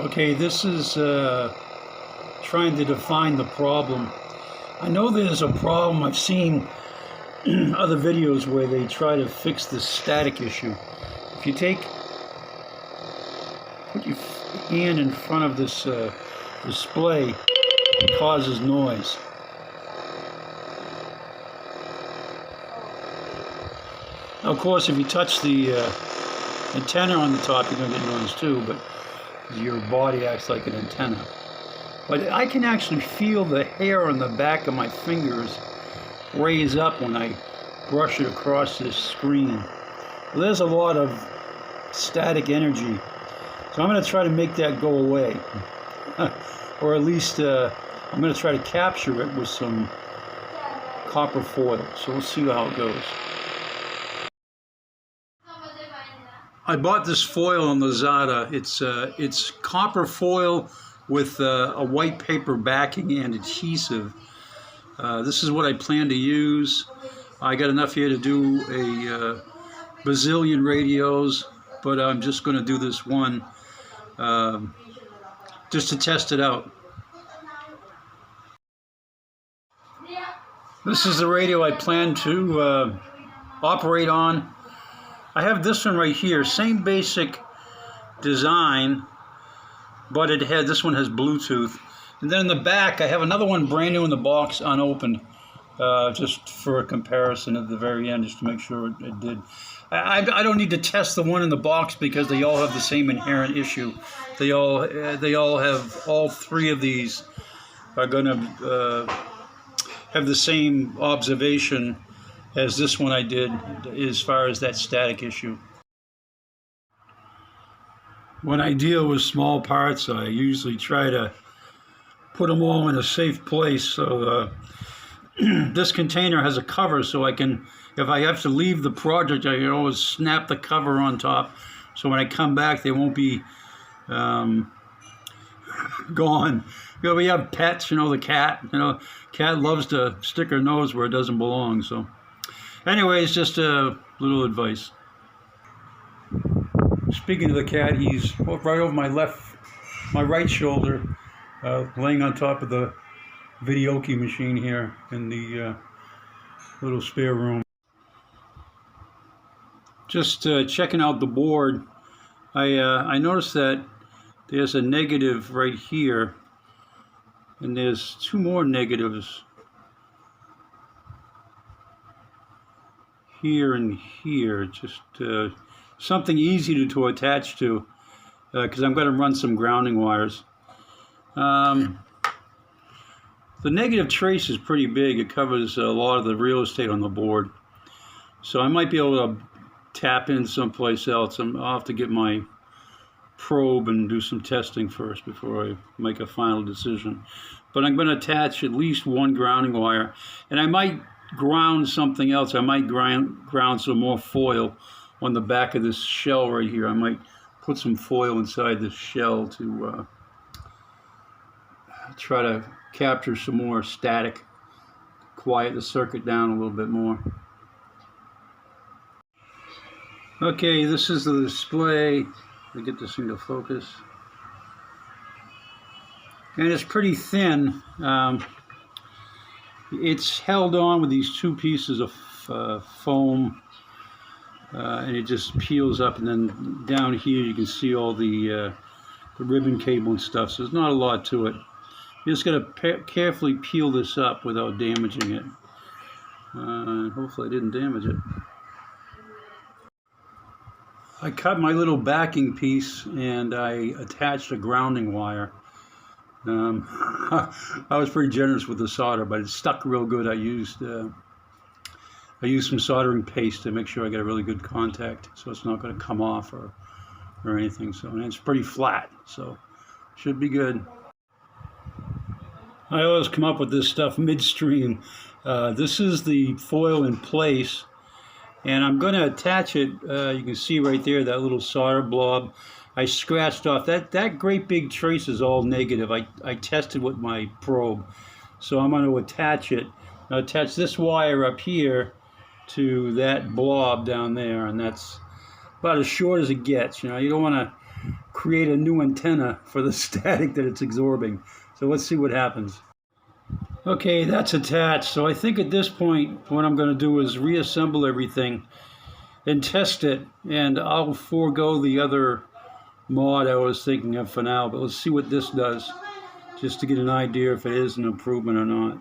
Okay, this is trying to define the problem. I know there's a problem. I've seen other videos where they try to fix the static issue. If you put your hand in front of this display, it causes noise. Now, of course, if you touch the antenna on the top, you're going to get noise too, but your body acts like an antenna. But I can actually feel the hair on the back of my fingers raise up when I brush it across this screen. There's a lot of static energy. So I'm going to try to make that go away. Or at least I'm going to try to capture it with some copper foil. So we'll see how it goes. I bought this foil on Lazada. It's copper foil with a white paper backing and adhesive. This is what I plan to use. I got enough here to do a bazillion radios, but I'm just going to do this one just to test it out. This is the radio I plan to operate on. I have this one right here, same basic design, but this one has Bluetooth. And then in the back, I have another one brand new in the box, unopened, just for a comparison at the very end, just to make sure it did. I don't need to test the one in the box because they all have the same inherent issue. They all have, all three of these are going to have the same observation as this one I did as far as that static issue. When I deal with small parts, I usually try to put them all in a safe place. So this container has a cover, so I can, if I have to leave the project, I can always snap the cover on top. So when I come back, they won't be gone. You know, we have pets, you know, the cat, cat loves to stick her nose where it doesn't belong. So anyways, just a little advice. Speaking of the cat, he's right over my right shoulder, laying on top of the videoke machine here in the little spare room. Just checking out the board, I noticed that there's a negative right here, and there's two more negatives here and here. Just something easy to attach to, because I'm going to run some grounding wires. The negative trace is pretty big. It covers a lot of the real estate on the board. So I might be able to tap in someplace else. I'll have to get my probe and do some testing first before I make a final decision. But I'm going to attach at least one grounding wire. And I might ground something else. I might ground some more foil on the back of this shell right here. I might put some foil inside this shell to try to capture some more static, quiet the circuit down a little bit more. Okay, this is the display. Let me get this thing to focus. And it's pretty thin. It's held on with these two pieces of foam. And it just peels up, and then down here you can see all the ribbon cable and stuff. So there's not a lot to it. You just got to carefully peel this up without damaging it. Hopefully I didn't damage it. I cut my little backing piece and I attached a grounding wire. I was pretty generous with the solder, but it stuck real good. I used some soldering paste to make sure I get a really good contact, so it's not going to come off or anything. So, and it's pretty flat, so should be good. I always come up with this stuff midstream. This is the foil in place, and I'm going to attach it. You can see right there that little solder blob I scratched off. That great big trace is all negative. I tested with my probe, so I'm going to attach it. I'll attach this wire up here to that blob down there, and that's about as short as it gets. You know, you don't want to create a new antenna for the static that it's absorbing. So let's see what happens. Okay, that's attached. So I think at this point, what I'm going to do is reassemble everything and test it. And I'll forego the other mod I was thinking of for now. But let's see what this does, just to get an idea if it is an improvement or not.